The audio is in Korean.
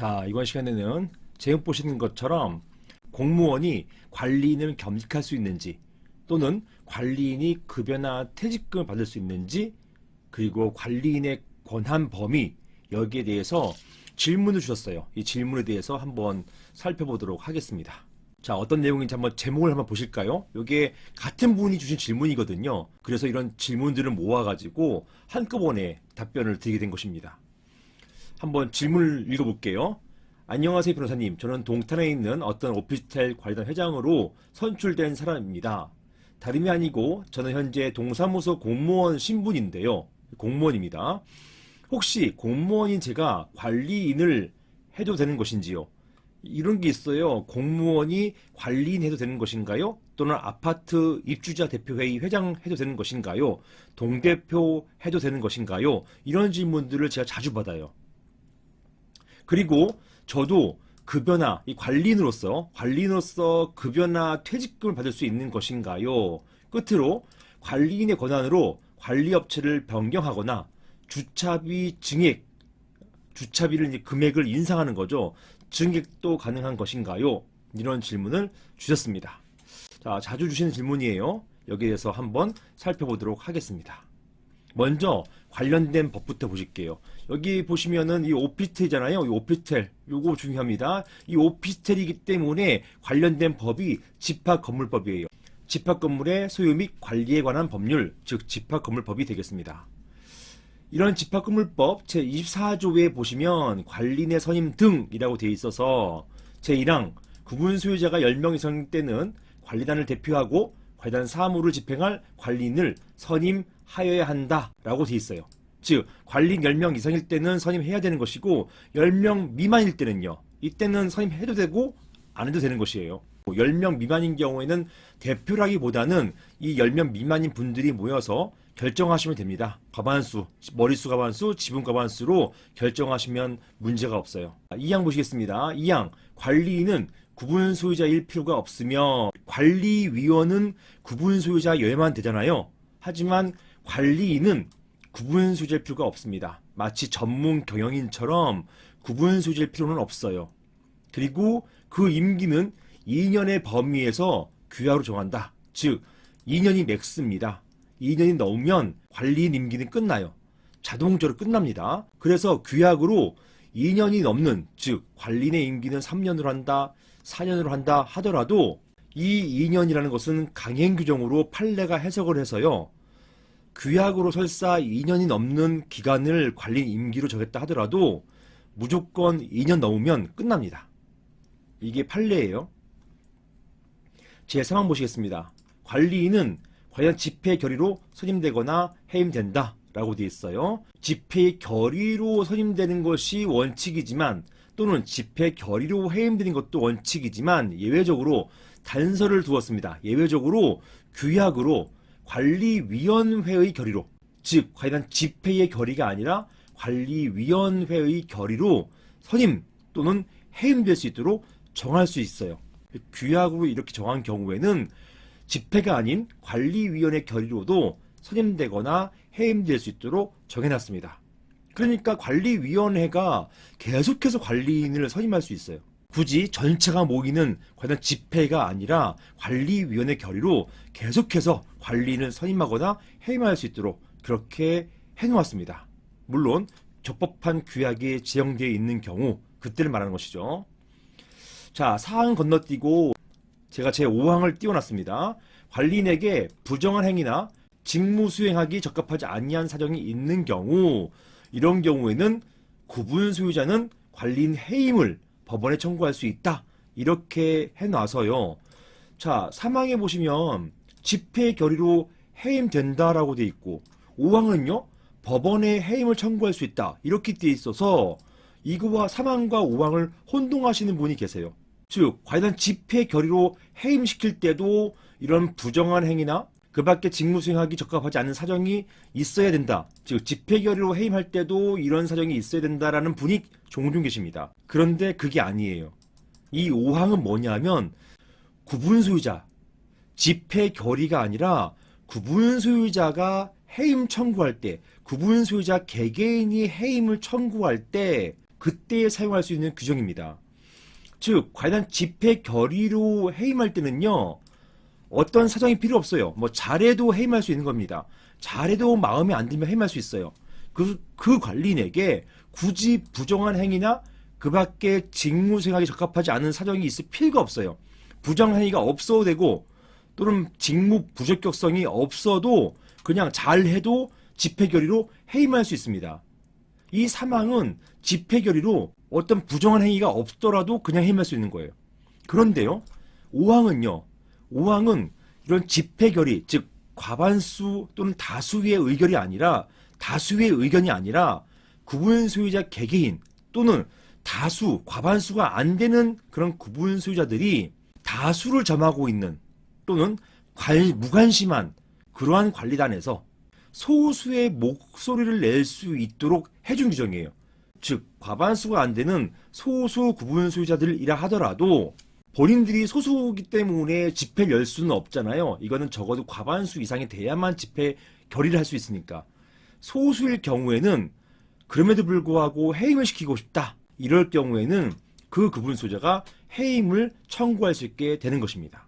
자, 이번 시간에는 제목 보시는 것처럼 공무원이 관리인을 겸직할 수 있는지, 또는 관리인이 급여나 퇴직금을 받을 수 있는지, 그리고 관리인의 권한 범위, 여기에 대해서 질문을 주셨어요. 이 질문에 대해서 한번 살펴보도록 하겠습니다. 자, 어떤 내용인지 한번 제목을 한번 보실까요? 이게 같은 분이 주신 질문이거든요. 그래서 이런 질문들을 모아가지고 한꺼번에 답변을 드리게 된 것입니다. 한번 질문을 읽어볼게요. 안녕하세요, 변호사님. 저는 동탄에 있는 어떤 오피스텔 관리단 회장으로 선출된 사람입니다. 다름이 아니고 저는 현재 동사무소 공무원 신분인데요. 공무원입니다. 혹시 공무원인 제가 관리인을 해도 되는 것인지요? 이런 게 있어요. 공무원이 관리인 해도 되는 것인가요? 또는 아파트 입주자 대표회의 회장 해도 되는 것인가요? 동대표 해도 되는 것인가요? 이런 질문들을 제가 자주 받아요. 그리고 저도 급여나 이 관리인으로서 급여나 퇴직금을 받을 수 있는 것인가요? 끝으로 관리인의 권한으로 관리업체를 변경하거나 주차비 증액, 주차비를 이제 금액을 인상하는 거죠. 증액도 가능한 것인가요? 이런 질문을 주셨습니다. 자, 자주 주시는 질문이에요. 여기에 대해서 한번 살펴보도록 하겠습니다. 먼저 관련된 법부터 보실게요. 여기 보시면은 이 오피스텔이잖아요. 이 오피스텔, 요거 중요합니다. 이 오피스텔이기 때문에 관련된 법이 집합건물법이에요. 집합건물의 소유 및 관리에 관한 법률, 즉 집합건물법이 되겠습니다. 이런 집합건물법 제24조에 보시면 관리인의 선임 등이라고 되어 있어서 제1항 구분 소유자가 10명 이상일 때는 관리단을 대표하고 관리단 사무를 집행할 관리인을 선임하여야 한다라고 되어 있어요. 즉 관리인 10명 이상일 때는 선임해야 되는 것이고 10명 미만일 때는요. 이때는 선임해도 되고 안 해도 되는 것이에요. 10명 미만인 경우에는 대표라기보다는 이 10명 미만인 분들이 모여서 결정하시면 됩니다. 과반수, 머릿수 과반수, 지분 과반수로 결정하시면 문제가 없어요. 2항 보시겠습니다. 2항 관리인은 구분 소유자일 필요가 없으며 관리위원은 구분 소유자여야만 되잖아요. 하지만 관리인은 구분 소유자일 필요가 없습니다. 마치 전문 경영인처럼 구분 소유자일 필요는 없어요. 그리고 그 임기는 2년의 범위에서 규약으로 정한다. 즉 2년이 맥스입니다. 2년이 넘으면 관리인 임기는 끝나요. 자동적으로 끝납니다. 그래서 규약으로 2년이 넘는, 즉 관리인의 임기는 3년으로 한다, 4년으로 한다 하더라도 이 2년이라는 것은 강행 규정으로 판례가 해석을 해서요. 규약으로 설사 2년이 넘는 기간을 관리인 임기로 정했다 하더라도 무조건 2년 넘으면 끝납니다. 이게 판례예요. 제3항 보시겠습니다. 관리인은 관련 집회 결의로 선임되거나 해임된다 라고 되어 있어요. 집회 결의로 선임되는 것이 원칙이지만, 또는 집회 결의로 해임되는 것도 원칙이지만 예외적으로 단서를 두었습니다. 예외적으로 규약으로 관리위원회의 결의로, 즉 관련 집회의 결의가 아니라 관리위원회의 결의로 선임 또는 해임될 수 있도록 정할 수 있어요. 규약으로 이렇게 정한 경우에는 집회가 아닌 관리위원회 결의로도 선임되거나 해임될 수 있도록 정해놨습니다. 그러니까 관리위원회가 계속해서 관리인을 선임할 수 있어요. 굳이 전체가 모이는 관련 집회가 아니라 관리위원회 결의로 계속해서 관리인을 선임하거나 해임할 수 있도록 그렇게 해놓았습니다. 물론 적법한 규약에 지정되어 있는 경우, 그때를 말하는 것이죠. 자, 4항 건너뛰고 제가 제5항을 띄워놨습니다. 관리인에게 부정한 행위나 직무 수행하기 적합하지 아니한 사정이 있는 경우, 이런 경우에는 구분 소유자는 관리인 해임을 법원에 청구할 수 있다. 이렇게 해놔서요. 자, 3항에 보시면 집회 결의로 해임된다라고 돼 있고, 5항은요 법원에 해임을 청구할 수 있다. 이렇게 돼 있어서 이거와 3항과 5항을 혼동하시는 분이 계세요. 즉 관련 집회 결의로 해임시킬 때도 이런 부정한 행위나 그 밖에 직무 수행하기 적합하지 않은 사정이 있어야 된다. 즉 집회 결의로 해임할 때도 이런 사정이 있어야 된다라는 분이 종종 계십니다. 그런데 그게 아니에요. 이 5항은 뭐냐면 구분 소유자, 집회 결의가 아니라 구분 소유자가 해임 청구할 때, 구분 소유자 개개인이 해임을 청구할 때 그때 사용할 수 있는 규정입니다. 즉 과연 집회 결의로 해임할 때는요, 어떤 사정이 필요 없어요. 뭐 잘해도 해임할 수 있는 겁니다. 잘해도 마음에 안 들면 해임할 수 있어요. 그 관리인에게 굳이 부정한 행위나 그 밖에 직무수행하기 적합하지 않은 사정이 있을 필요가 없어요. 부정한 행위가 없어도 되고 또는 직무 부적격성이 없어도 그냥 잘해도 집회 결의로 해임할 수 있습니다. 이 사망은 집회 결의로 어떤 부정한 행위가 없더라도 그냥 해임할 수 있는 거예요. 그런데요, 5항은요, 5항은 이런 집회 결의, 즉 과반수 또는 다수의 의견이 아니라 구분 소유자 개개인 또는 다수, 과반수가 안 되는 그런 구분 소유자들이 다수를 점하고 있는 또는 무관심한 그러한 관리단에서 소수의 목소리를 낼 수 있도록 해준 규정이에요. 즉 과반수가 안 되는 소수 구분 소유자들이라 하더라도 본인들이 소수이기 때문에 집회를 열 수는 없잖아요. 이거는 적어도 과반수 이상이 돼야만 집회 결의를 할 수 있으니까. 소수일 경우에는 그럼에도 불구하고 해임을 시키고 싶다, 이럴 경우에는 그 구분 소유자가 해임을 청구할 수 있게 되는 것입니다.